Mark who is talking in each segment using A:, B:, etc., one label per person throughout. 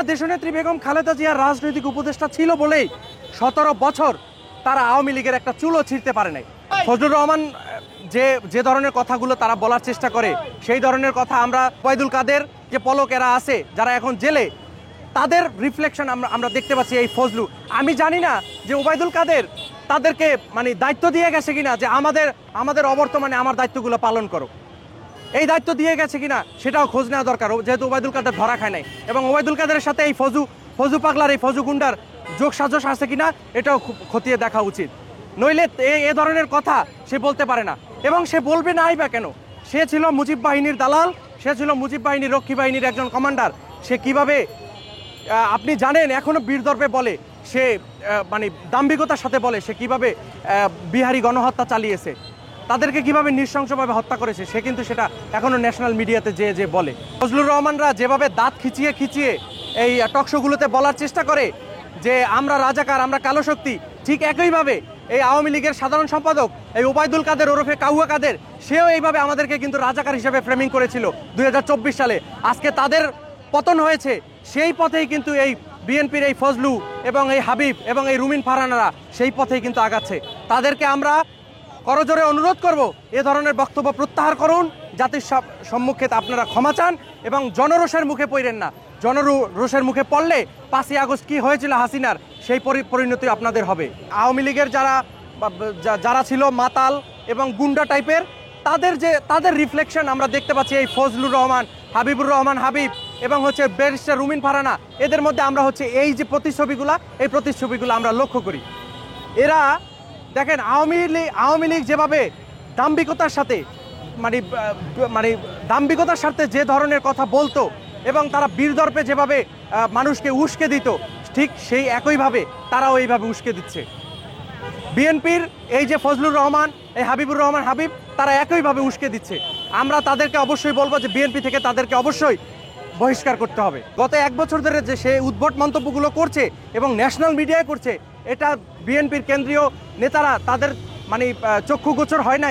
A: দেশনেত্রী বেগম খালেদা জিয়ার রাজনৈতিক উপদেষ্টা ছিল বলেই 17 বছর তারা আওয়ামী লীগের একটা চুলও ছিঁড়তে পারে নাই। ফজলুর রহমান যে ধরনের কথাগুলো তারা বলার চেষ্টা করে সেই ধরনের কথা আমরা ওবায়দুল কাদের যে পলক এরা আছে যারা এখন জেলে তাদের রিফ্লেকশন আমরা দেখতে পাচ্ছি এই ফজলু। আমি জানি না যে ওবায়দুল কাদের তাদেরকে মানে দায়িত্ব দিয়ে গেছে কিনা যে আমাদের অবর্তমানে আমার দায়িত্বগুলো পালন করো, এই দায়িত্ব দিয়ে গেছে কিনা সেটাও খোঁজ নেওয়া দরকার, যেহেতু ওবায়দুল কাদের ধরা খায় নাই। এবং ওবায়দুল কাদের সাথে এই ফজু পাগলার এই ফজু গুন্ডার যোগ সাজস আছে কিনা এটাও খতিয়ে দেখা উচিত। নইলে এ ধরনের কথা সে বলতে পারে না, এবং সে বলবে নাই বা কেন? সে ছিল মুজিব বাহিনীর দালাল, সে ছিল মুজিব বাহিনীর রক্ষী বাহিনীর একজন কমান্ডার। সে কিভাবে আপনি জানেন এখনো বীরদর্পে বলে, সে মানে দাম্ভিকতার সাথে বলে সে কিভাবে বিহারি গণহত্যা চালিয়েছে, তাদেরকে কিভাবে নৃশংসভাবে হত্যা করেছে, সে কিন্তু সেটা এখনো ন্যাশনাল মিডিয়াতে যে বলে। ফজলুর রহমানরা যেভাবে দাঁত খিচিয়ে এই টকশোগুলোতে বলার চেষ্টা করে যে আমরা রাজাকার, আমরা কালো শক্তি, ঠিক একইভাবে এই আওয়ামী লীগের সাধারণ সম্পাদক এই ওবায়দুল কাদের ওরফে কাউয়া কাদের সেও এইভাবে আমাদেরকে কিন্তু রাজাকার হিসেবে ফ্রেমিং করেছিল 2024 সালে। আজকে তাদের পতন হয়েছে, সেই পথেই কিন্তু এই বিএনপির এই ফজলু এবং এই হাবিব এবং এই রুমিন ফারহানারা সেই পথেই কিন্তু আগাচ্ছে। তাদেরকে আমরা করজোরে অনুরোধ করব এ ধরনের বক্তব্য প্রত্যাহার করুন, জাতির সম্মুখে আপনারা ক্ষমা চান এবং জনরোষের মুখে পড়েন না। জনরোষের মুখে পড়লে 5ই আগস্ট কি হয়েছিল হাসিনার সেই পরিণতি আপনাদের হবে। আওয়ামী লীগের যারা ছিল মাতাল এবং গুন্ডা টাইপের তাদের রিফ্লেকশন আমরা দেখতে পাচ্ছি এই ফজলুর রহমান, হাবিবুর রহমান হাবিব এবং হচ্ছে ব্যারিস্টার রুমিন ফারহানা, এদের মধ্যে আমরা হচ্ছে এই যে প্রতিচ্ছবিগুলো আমরা লক্ষ্য করি। এরা দেখেন আওয়ামী লীগ যেভাবে দাম্ভিকতার সাথে যে ধরনের কথা বলতো এবং তারা বীরদর্পে যেভাবে মানুষকে উস্কে দিত, ঠিক সেই একইভাবে তারাও এইভাবে উস্কে দিচ্ছে। বিএনপির এই যে ফজলুর রহমান, এই হাবিবুর রহমান হাবিব, তারা একইভাবে উস্কে দিচ্ছে। আমরা তাদেরকে অবশ্যই বলবো যে বিএনপি থেকে তাদেরকে অবশ্যই বহিষ্কার করতে হবে। গত 1 বছর ধরে যে সে উদ্ভট মন্তব্যগুলো করছে এবং ন্যাশনাল মিডিয়ায় করছে, এটা বিএনপির কেন্দ্রীয় নেতারা তাদের মানে চক্ষুগোচর হয়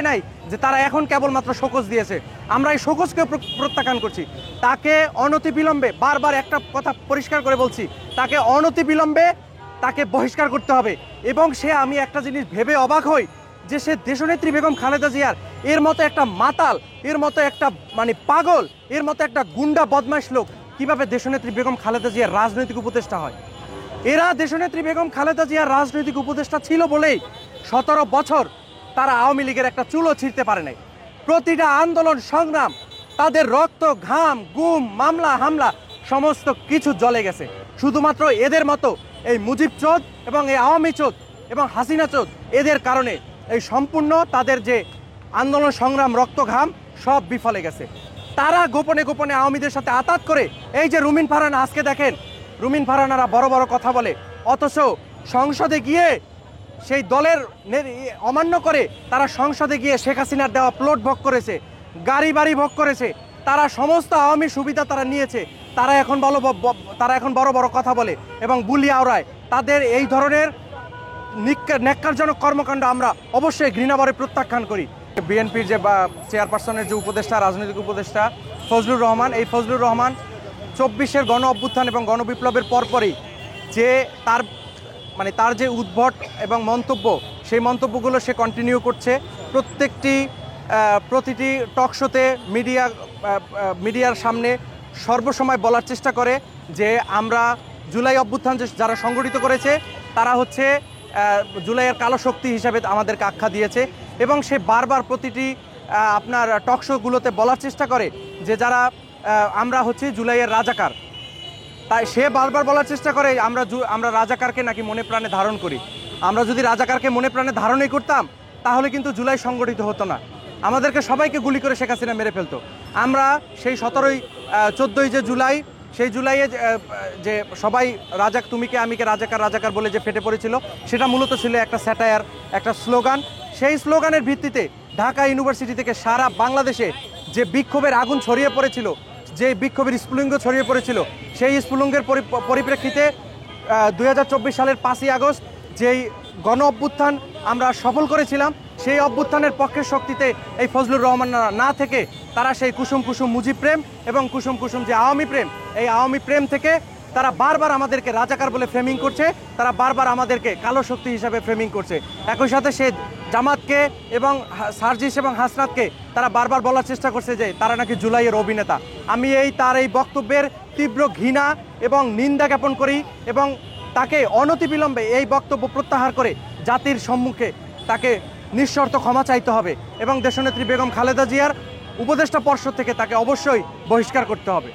A: নাই যে তারা এখন কেবলমাত্র শোকজ দিয়েছে। আমরা এই শোকজকে প্রত্যাখ্যান করছি। তাকে অনতিবিলম্বে, বারবার একটা কথা পরিষ্কার করে বলছি, তাকে অনতিবিলম্বে তাকে বহিষ্কার করতে হবে। এবং আমি একটা জিনিস ভেবে অবাক হই যে সে দেশনেত্রী বেগম খালেদা জিয়ার এর মতো একটা মাতাল, এর মতো একটা মানে পাগল, এর মতো একটা গুন্ডা বদমাইশ লোক কিভাবে দেশনেত্রী বেগম খালেদা জিয়ার রাজনৈতিক উপদেষ্টা হয়। এরা দেশনেত্রী বেগম খালেদা জিয়ার রাজনৈতিক উপদেষ্টা ছিল বলেই 17 বছর তারা আওয়ামী লীগের একটা চুলও ছিঁড়তে পারে নাই। প্রতিটা আন্দোলন সংগ্রাম, তাদের রক্ত ঘাম গুম মামলা হামলা সমস্ত কিছু জ্বলে গেছে। শুধুমাত্র এদের মতো এই মুজিব চোদ এবং এই আওয়ামী চোদ এবং হাসিনা চোদ, এদের কারণে এই সম্পূর্ণ তাদের যে আন্দোলন সংগ্রাম রক্ত ঘাম সব বিফলে গেছে। তারা গোপনে গোপনে আওয়ামীদের সাথে আতাত করে এই যে রুমিন ফারহানা, আজকে দেখেন রুমিন ফারহানারা বড় বড় কথা বলে, অথচ সংসদে গিয়ে সেই দলের অমান্য করে তারা সংসদে গিয়ে শেখ হাসিনার দেওয়া প্লট ভোগ করেছে, গাড়ি বাড়ি ভোগ করেছে, তারা সমস্ত আওয়ামী সুবিধা তারা নিয়েছে। তারা এখন বড় বড় কথা বলে এবং বুলি আওড়ায়। তাদের এই ধরনের ন্যাক্কারজনক কর্মকাণ্ড আমরা অবশ্যই ঘৃণাভরে প্রত্যাখ্যান করি। বিএনপির যে চেয়ারপারসনের যে উপদেষ্টা, রাজনৈতিক উপদেষ্টা ফজলুর রহমান, এই ফজলুর রহমান 24-এর গণ অভ্যুত্থান এবং গণবিপ্লবের পরপরই যে তার যে উদ্ভট এবং মন্তব্য, সেই মন্তব্যগুলো সে কন্টিনিউ করছে। প্রতিটি টক শোতে মিডিয়ার সামনে সর্বসময় বলার চেষ্টা করে যে আমরা জুলাই অভ্যুত্থান যারা সংগঠিত করেছে তারা হচ্ছে জুলাইয়ের কালো শক্তি হিসাবে আমাদেরকে আখ্যা দিয়েছে। এবং সে বারবার প্রতিটি আপনার টক শোগুলোতে বলার চেষ্টা করে যে আমরা হচ্ছে জুলাইয়ের রাজাকার। তাই সে বারবার বলার চেষ্টা করে আমরা রাজাকারকে নাকি মনে প্রাণে ধারণ করি। আমরা যদি রাজাকারকে মনে প্রাণে ধারণই করতাম তাহলে কিন্তু জুলাই সংগঠিত হতো না, আমাদেরকে সবাইকে গুলি করে শেখ হাসিনা মেরে ফেলতো। আমরা সেই 14ই যে জুলাই, সেই জুলাইয়ে যে সবাই তুমিকে আমিকে রাজাকার বলে যে ফেটে পড়েছিল, সেটা মূলত ছিল একটা স্যাটায়ার, একটা স্লোগান। সেই স্লোগানের ভিত্তিতে ঢাকা ইউনিভার্সিটি থেকে সারা বাংলাদেশে যে বিক্ষোভের আগুন ছড়িয়ে পড়েছিল, যে বিক্ষোভের স্ফুলিঙ্গ ছড়িয়ে পড়েছিল, সেই স্ফুলিঙ্গের পরিপ্রেক্ষিতে 2024 সালের 5ই আগস্ট যেই গণ অভ্যুত্থান আমরা সফল করেছিলাম, সেই অভ্যুত্থানের পক্ষের শক্তিতে এই ফজলুর রহমান না থেকে তারা সেই কুসুম কুসুম মুজিব প্রেম এবং কুসুম কুসুম যে আওয়ামী প্রেম, এই আওয়ামী প্রেম থেকে তারা বারবার আমাদেরকে রাজাকার বলে ফ্রেমিং করছে, তারা বারবার আমাদেরকে কালো শক্তি হিসাবে ফ্রেমিং করছে। একই সাথে সে জামাতকে এবং সার্জিস এবং হাসনাতকে তারা বারবার বলার চেষ্টা করছে যে তারা নাকি জুলাইয়ের অভিনেতা। আমি তার এই বক্তব্যের তীব্র ঘৃণা এবং নিন্দা জ্ঞাপন করি এবং তাকে অনতিবিলম্বে এই বক্তব্য প্রত্যাহার করে জাতির সম্মুখে তাকে নিঃশর্ত ক্ষমা চাইতে হবে এবং দেশনেত্রী বেগম খালেদা জিয়ার উপদেষ্টা পর্ষদ থেকে তাকে অবশ্যই বহিষ্কার করতে হবে।